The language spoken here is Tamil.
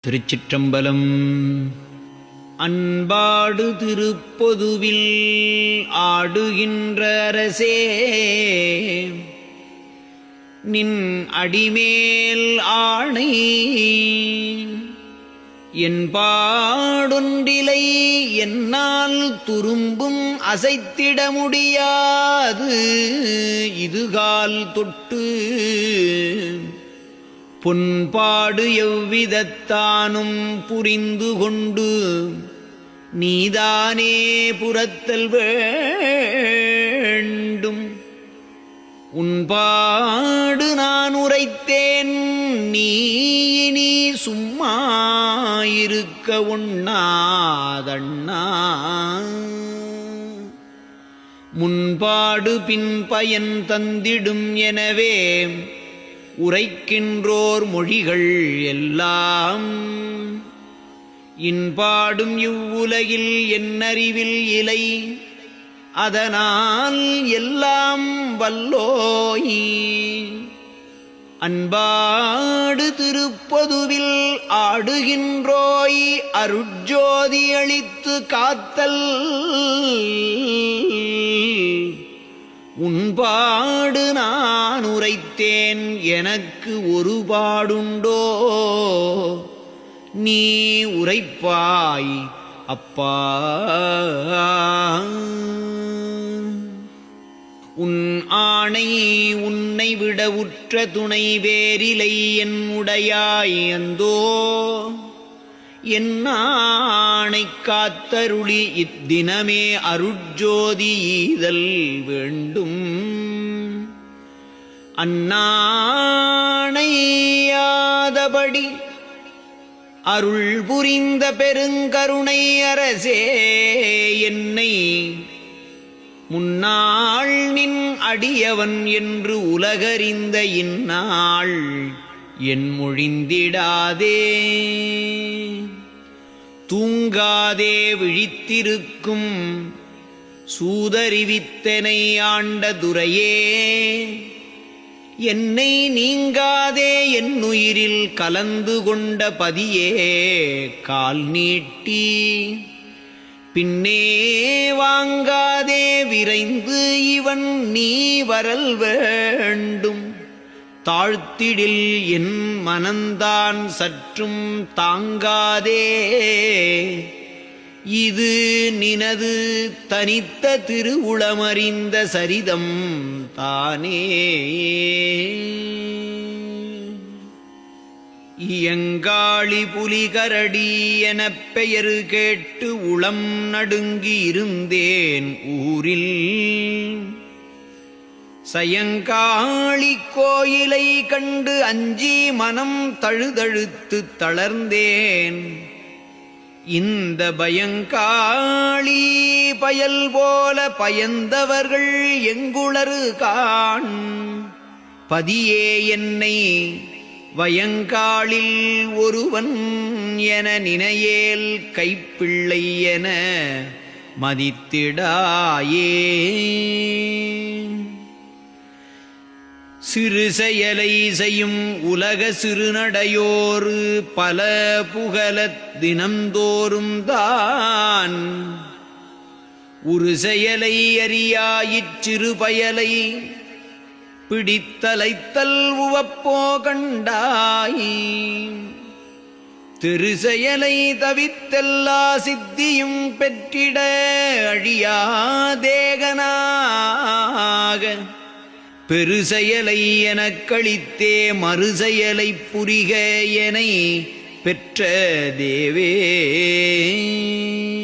திருச்சிற்றம்பலம். அன்பாடு திருப்பொதுவில் ஆடுகின்ற அரசே, நின் அடிமேல் ஆணை என் பாடொன்றிலை என்னால் துரும்பும் அசைத்திட முடியாது. இதுகால் தொட்டு பொன்பாடு எவ்விதத்தானும் புரிந்து கொண்டு நீதானே புறத்தல் வேண்டும். உன்பாடு நான் உரைத்தேன், நீ இனி சும்மா இருக்க ஒண்ணாதண்ணா. முன்பாடு பின் பயன் தந்திடும் எனவே உரைக்கின்றோர் மொழிகள் எல்லாம். இன்பாடும் இவ்வுலகில் என்னறிவில் இலை, அதனால் எல்லாம் வல்லோய். அன்பாடு திருப்பொதுவில் ஆடுகின்றோய், அருட்ஜோதி அளித்து காத்தல். உன்பாடு நான் உரைத்தேன், எனக்கு ஒரு பாடுண்டோ நீ உரைப்பாய் அப்பா. உன் ஆணை உன்னை விட உற்ற துணை வேறிலை என் உடையாய். அந்தோ என்னானை காத்தருளி இத்தினமே அருட்ஜோதி ஈதல் வேண்டும். அன்னாணையாதபடி அருள் புரிந்த பெருங்கருணை அரசே, என்னை முன்னாள் நின் அடியவன் என்று உலகறிந்த இந்நாள் என் மொழிந்திடாதே. தூங்காதே விழித்திருக்கும் சூதறிவித்தனை ஆண்ட துரையே, என்னை நீங்காதே என்னுயிரில் கலந்து கொண்ட பதியே, கால் நீட்டி பின்னே வாங்காதே விரைந்து இவன் நீ வரல் வேண்டும். தாழ்த்திடில் என் மனந்தான் சற்றும் தாங்காதே, இது நினது தனித்த திருவுளமறிந்த சரிதம் தானே. இயங்காளி புலிகரடி எனப் பெயர் கேட்டு உளம் நடுங்கி இருந்தேன் ஊரில். சயங்காளி கோயிலை கண்டு அஞ்சி மனம் தழுதழுத்து தளர்ந்தேன். இந்த பயங்காளி பயல் போல பயந்தவர்கள் எங்குளறு காண். பதியே என்னை வயங்காளில் ஒருவன் என நினையேல் கைப்பிள்ளை என மதித்திடாயே. சிறு செயலை செய்யும் உலக சிறுநடையோரு பல புகழத் தினந்தோறும் தான். ஒரு செயலை அறியாயிற்சிறு பயலை பிடித்தலைத்தல் உவப்போ கண்டாய். திரு செயலை தவித்தெல்லா சித்தியும் பெற்றிட அழியாதேகனாக பெரு செயலை எனக் களித்தே மறுசெயலை புரிக எனை பெற்ற தேவே.